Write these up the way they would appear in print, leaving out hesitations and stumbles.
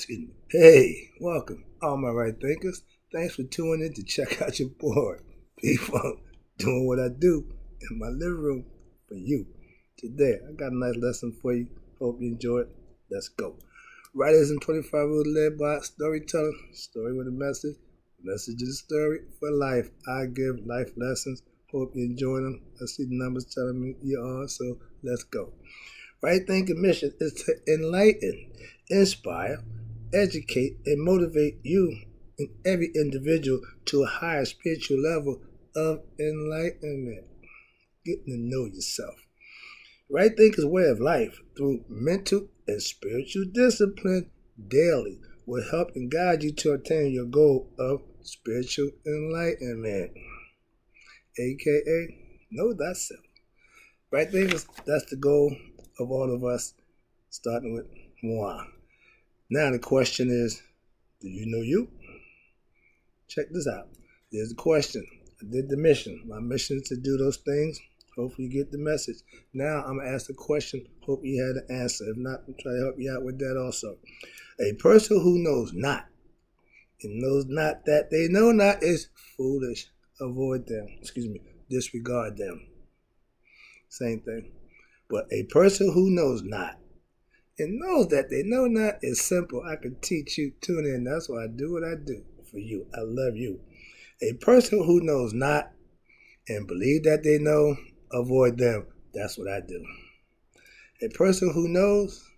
Excuse me. Hey, welcome, all my right thinkers. Thanks for tuning in to check out your boy, P-Funk, doing what I do in my living room for you. Today, I got a nice lesson for you. Hope you enjoy it. Let's go. Writers in 25 rules led by storyteller, story with a message is a story for life. I give life lessons. Hope you enjoy them. I see the numbers telling me you are, so let's go. Right thinking mission is to enlighten, inspire, educate, and motivate you and every individual to a higher spiritual level of enlightenment. Getting to know yourself. Right thinker's way of life through mental and spiritual discipline daily will help and guide you to attain your goal of spiritual enlightenment, aka know thyself. Right thinkers, that's the goal of all of us, starting with moi. Now the question is, do you know you? Check this out. There's the question. I did the mission. My mission is to do those things. Hopefully you get the message. Now I'm going to ask the question. Hope you had an answer. If not, I'll try to help you out with that also. A person who knows not and knows not that they know not is foolish. Avoid them. Disregard them. Same thing. But a person who knows not and knows that they know not is simple. I can teach you. Tune in. That's why I do what I do for you. I love you. A person who knows not and believe that they know, avoid them. That's what I do. A person who knows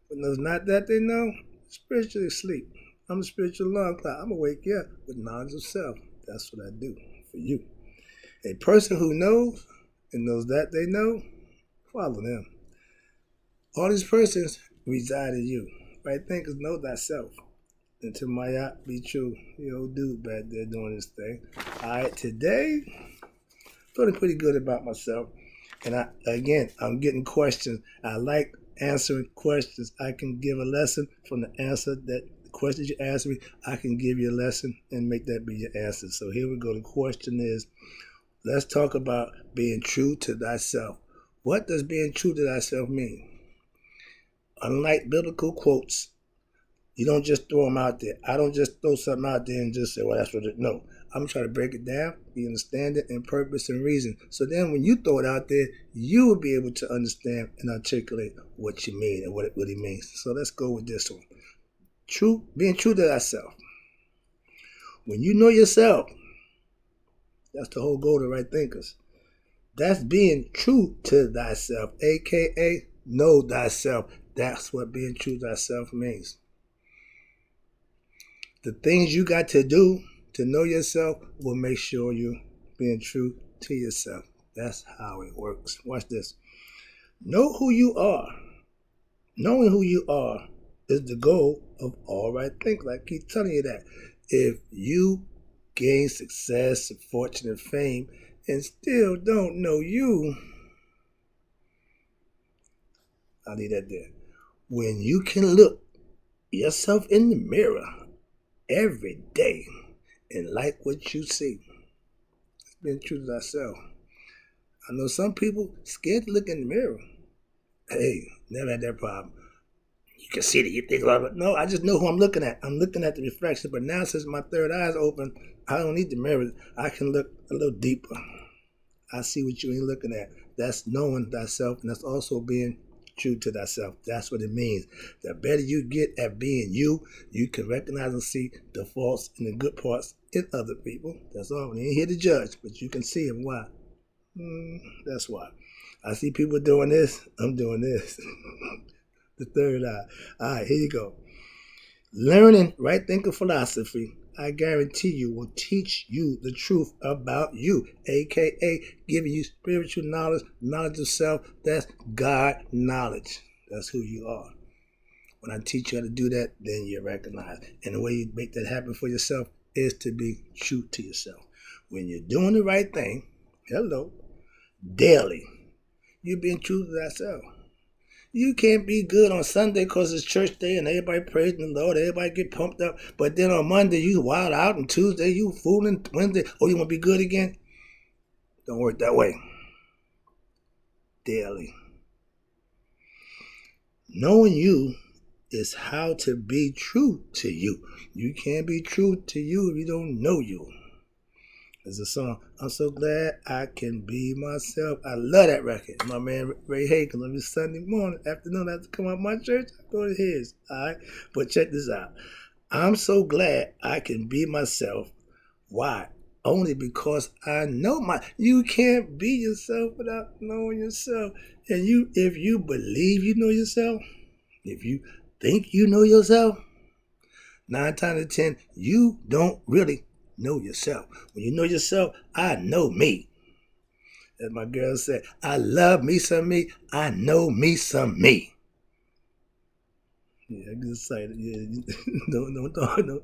but knows not that they know, spiritually asleep. I'm a spiritual alarm clock. I'm awake, yeah, with knowledge of self. That's what I do for you. A person who knows and knows that they know, follow them. All these persons reside in you. Right thinkers, know thyself. Until my yacht be true. You old dude back there doing this thing. Alright, today, feeling pretty good about myself. And I'm getting questions. I like answering questions. I can give a lesson from the answer that the questions you ask me. I can give you a lesson and make that be your answer. So here we go. The question is, let's talk about being true to thyself. What does being true to thyself mean? Unlike biblical quotes, you don't just throw them out there. I don't just throw something out there and just say, well, that's what it is. No, I'm trying to break it down, you understand it, and purpose and reason. So then when you throw it out there, you will be able to understand and articulate what you mean and what it really means. So let's go with this one. Being true to thyself. When you know yourself, that's the whole goal of right thinkers. That's being true to thyself, aka know thyself. That's what being true to thyself means. The things you got to do to know yourself will make sure you're being true to yourself. That's how it works. Watch this. Know who you are. Knowing who you are is the goal of all right thinkers. I keep telling you that. If you gain success and fortune and fame and still don't know you, I'll leave that there. When you can look yourself in the mirror every day and like what you see, it's being true to thyself. I know some people scared to look in the mirror. Hey, never had that problem. You can see that you think about it. No, I just know who I'm looking at. I'm looking at the reflection. But now since my third eye is open, I don't need the mirror. I can look a little deeper. I see what you ain't looking at. That's knowing thyself, and that's also being true to thyself. That's what it means. The better you get at being you, you can recognize and see the faults and the good parts in other people. That's all. We ain't here to judge, but you can see them. Why? That's why. I see people doing this. I'm doing this. The third eye. All right, here you go. Learning right thinking philosophy, I guarantee you, will teach you the truth about you, aka giving you spiritual knowledge of self. That's God knowledge. That's who you are. When I teach you how to do that, then you recognize. And the way you make that happen for yourself is to be true to yourself. When you're doing the right thing, daily, you're being true to thyself. You can't be good on Sunday because it's church day and everybody praising the Lord, everybody get pumped up. But then on Monday, you wild out, and Tuesday, you fooling. Wednesday, you want to be good again? Don't work that way. Daily. Knowing you is how to be true to you. You can't be true to you if you don't know you. There's a song, I'm so glad I can be myself. I love that record. My man Ray Hagen, every Sunday morning, afternoon, I have to come out of my church, I go to his. All right? But check this out. I'm so glad I can be myself. Why? Only because I know you can't be yourself without knowing yourself. And if you believe you know yourself, if you think you know yourself, 9 times out of 10, you don't really know yourself. When you know yourself, I know me. As my girl said, I love me some me. I know me some me. Yeah, I get excited. Yeah, no.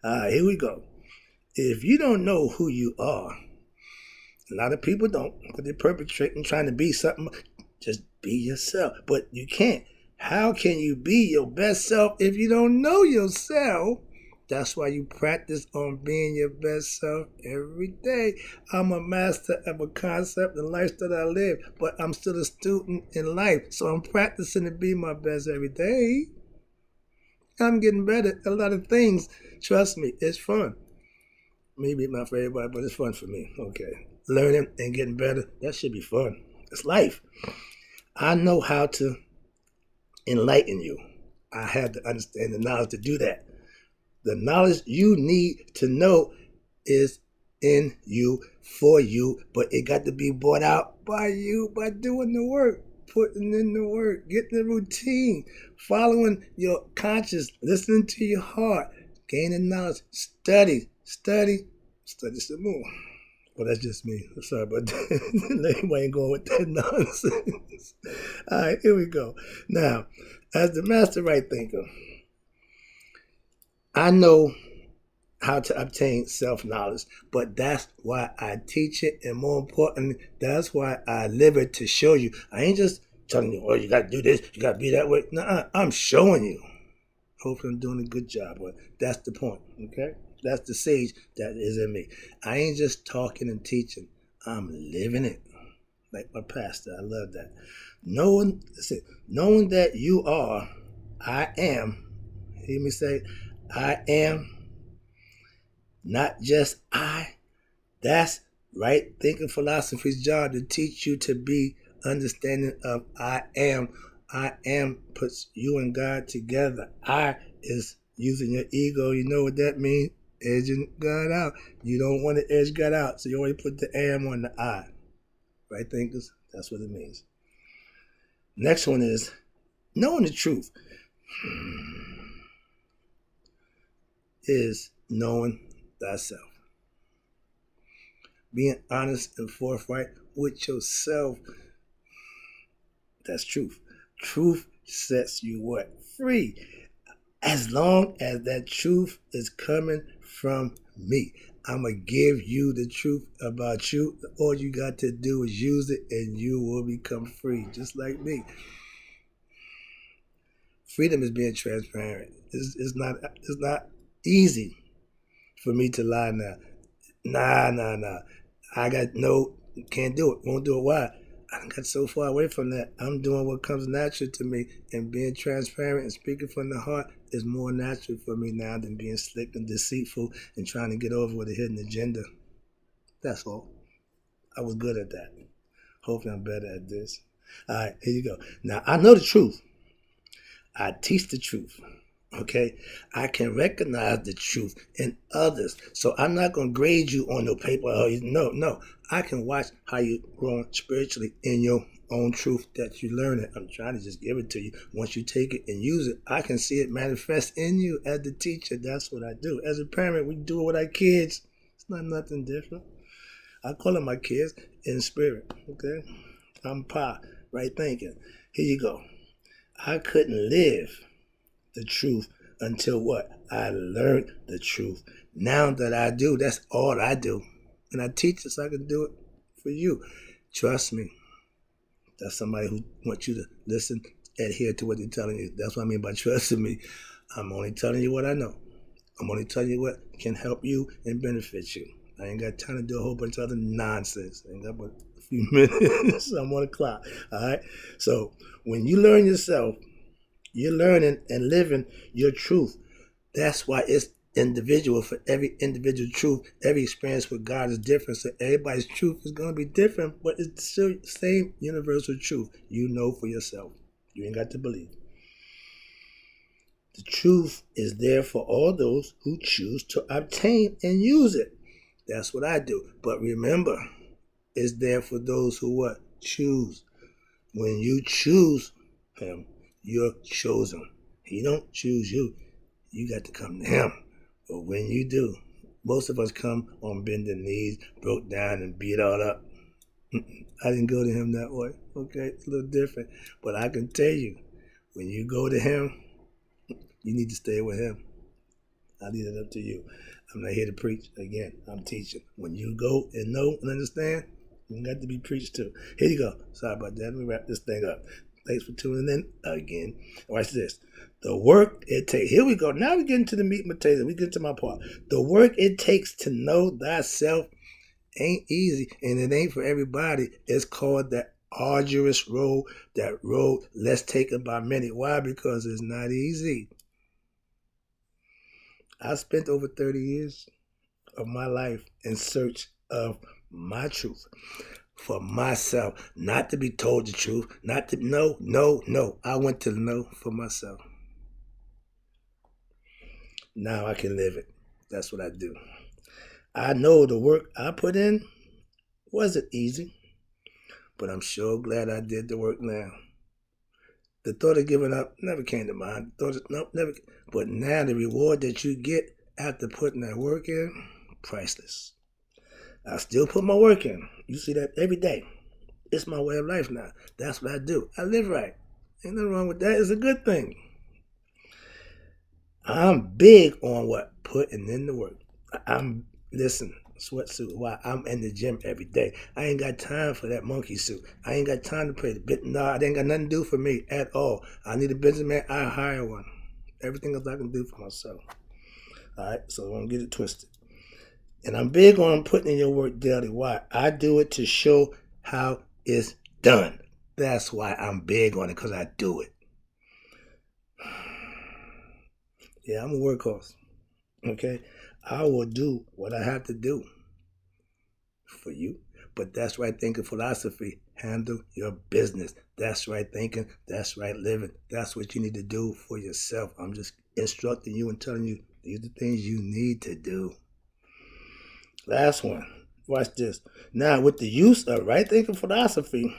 All right, here we go. If you don't know who you are, a lot of people don't, because they're perpetrating, trying to be something. Just be yourself. But you can't. How can you be your best self if you don't know yourself? That's why you practice on being your best self every day. I'm a master of a concept and lifestyle that I live, but I'm still a student in life. So I'm practicing to be my best every day. I'm getting better at a lot of things. Trust me, it's fun. Maybe not for everybody, but it's fun for me. Okay. Learning and getting better, that should be fun. It's life. I know how to enlighten you. I have to understand the knowledge to do that. The knowledge you need to know is in you, for you, but it got to be brought out by you by doing the work, putting in the work, getting the routine, following your conscience, listening to your heart, gaining knowledge, study some more. Well, that's just me. I'm sorry about that. Anybody ain't going with that nonsense. All right, here we go. Now, as the master right thinker, I know how to obtain self-knowledge, but that's why I teach it, and more importantly, that's why I live it to show you. I ain't just telling you, oh, you got to do this, you got to be that way. Nuh-uh, I'm showing you. Hopefully I'm doing a good job, but that's the point, okay? That's the sage that is in me. I ain't just talking and teaching. I'm living it. Like my pastor, I love that. Knowing that you are, I am. Hear me say, I am. Not just I. That's right thinking philosophy's job to teach you to be understanding of I am. I am puts you and God together. I is using your ego. You know what that means? Edging God out. You don't want to edge God out, so you always put the am on the I. Right, thinkers? That's what it means. Next one is knowing the truth. Is knowing thyself. Being honest and forthright with yourself. That's truth. Truth sets you what? Free. As long as that truth is coming from me. I'm going to give you the truth about you. All you got to do is use it and you will become free, just like me. Freedom is being transparent. It's not easy for me to lie now. Nah. I can't do it. Won't do it. Why? I got so far away from that. I'm doing what comes natural to me, and being transparent and speaking from the heart is more natural for me now than being slick and deceitful and trying to get over with a hidden agenda. That's all. I was good at that. Hopefully I'm better at this. All right, here you go. Now, I know the truth. I teach the truth. Okay, I can recognize the truth in others. So I'm not going to grade you on no paper. No. I can watch how you're growing spiritually in your own truth that you learn it. I'm trying to just give it to you. Once you take it and use it, I can see it manifest in you as the teacher. That's what I do. As a parent, we do it with our kids. It's not nothing different. I call them my kids in spirit. Okay, I'm Pa, right thinking. Here you go. I couldn't live the truth until what? I learned the truth. Now that I do, that's all I do. And I teach it so I can do it for you. Trust me. That's somebody who wants you to listen, adhere to what they're telling you. That's what I mean by trusting me. I'm only telling you what I know. I'm only telling you what can help you and benefit you. I ain't got time to do a whole bunch of other nonsense. I ain't got but a few minutes. I'm on the clock. All right? So when you learn yourself, You're learning and living your truth. That's why it's individual for every individual truth. Every experience with God is different. So everybody's truth is going to be different, but it's still the same universal truth. You know for yourself. You ain't got to believe. The truth is there for all those who choose to obtain and use it. That's what I do. But remember, it's there for those who what? Choose. When you choose him, you're chosen. He don't choose you. You got to come to him. But when you do, most of us come on bending knees, broke down and beat all up. I didn't go to him that way. Okay, it's a little different. But I can tell you, when you go to him, you need to stay with him. I leave it up to you. I'm not here to preach. Again, I'm teaching. When you go and know and understand, you got to be preached to. Here you go. Sorry about that. Let me wrap this thing up. Thanks for tuning in again. Watch this. The work it takes. Here we go. Now we get into the meat and potatoes. We get to my part. The work it takes to know thyself ain't easy, and it ain't for everybody. It's called that arduous road, that road less taken by many. Why? Because it's not easy. I spent over 30 years of my life in search of my truth for myself, not to be told the truth, not to no. I went to know for myself. Now I can live it. That's what I do. I know the work I put in wasn't easy, but I'm sure glad I did the work now. The thought of giving up never came to mind. Never. But now the reward that you get after putting that work in, priceless. I still put my work in. You see that every day. It's my way of life now. That's what I do. I live right. Ain't nothing wrong with that. It's a good thing. I'm big on what? Putting in the work. Listen, sweatsuit. Why? I'm in the gym every day. I ain't got time for that monkey suit. I ain't got time to pay the bit. No, it ain't got nothing to do for me at all. I need a businessman. I hire one. Everything else I can do for myself. All right, so don't get it twisted. And I'm big on putting in your work daily. Why? I do it to show how it's done. That's why I'm big on it, because I do it. Yeah, I'm a workhorse. Okay? I will do what I have to do for you. But that's right thinking philosophy. Handle your business. That's right thinking. That's right living. That's what you need to do for yourself. I'm just instructing you and telling you these are the things you need to do. Last one. Watch this. Now, with the use of right thinking philosophy,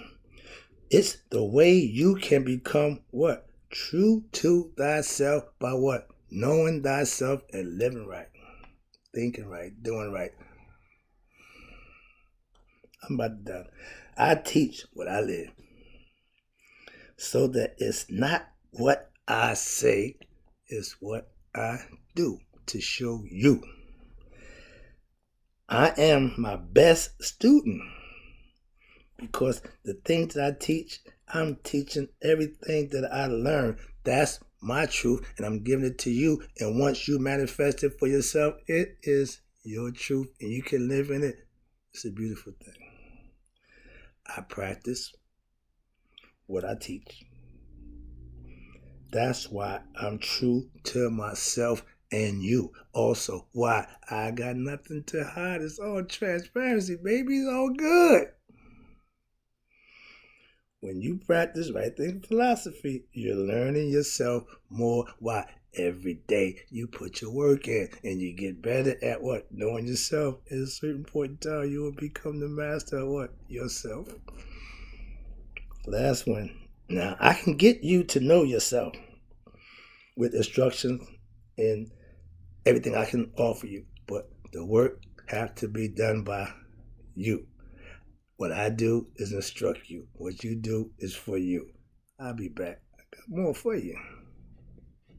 it's the way you can become what? True to thyself by what? Knowing thyself and living right. Thinking right. Doing right. I'm about to done. I teach what I live. So that it's not what I say, it's what I do to show you. I am my best student because the things that I teach, I'm teaching everything that I learn. That's my truth, and I'm giving it to you. And once you manifest it for yourself, it is your truth, and you can live in it. It's a beautiful thing. I practice what I teach. That's why I'm true to myself and you. Also, why? I got nothing to hide. It's all transparency, baby. It's all good. When you practice right thinking philosophy, you're learning yourself more. Why? Every day you put your work in and you get better at what? Knowing yourself. At a certain point in time, you will become the master of what? Yourself. Last one. Now, I can get you to know yourself with instructions and everything I can offer you, but the work have to be done by you. What I do is instruct you. What you do is for you. I'll be back. I got more for you.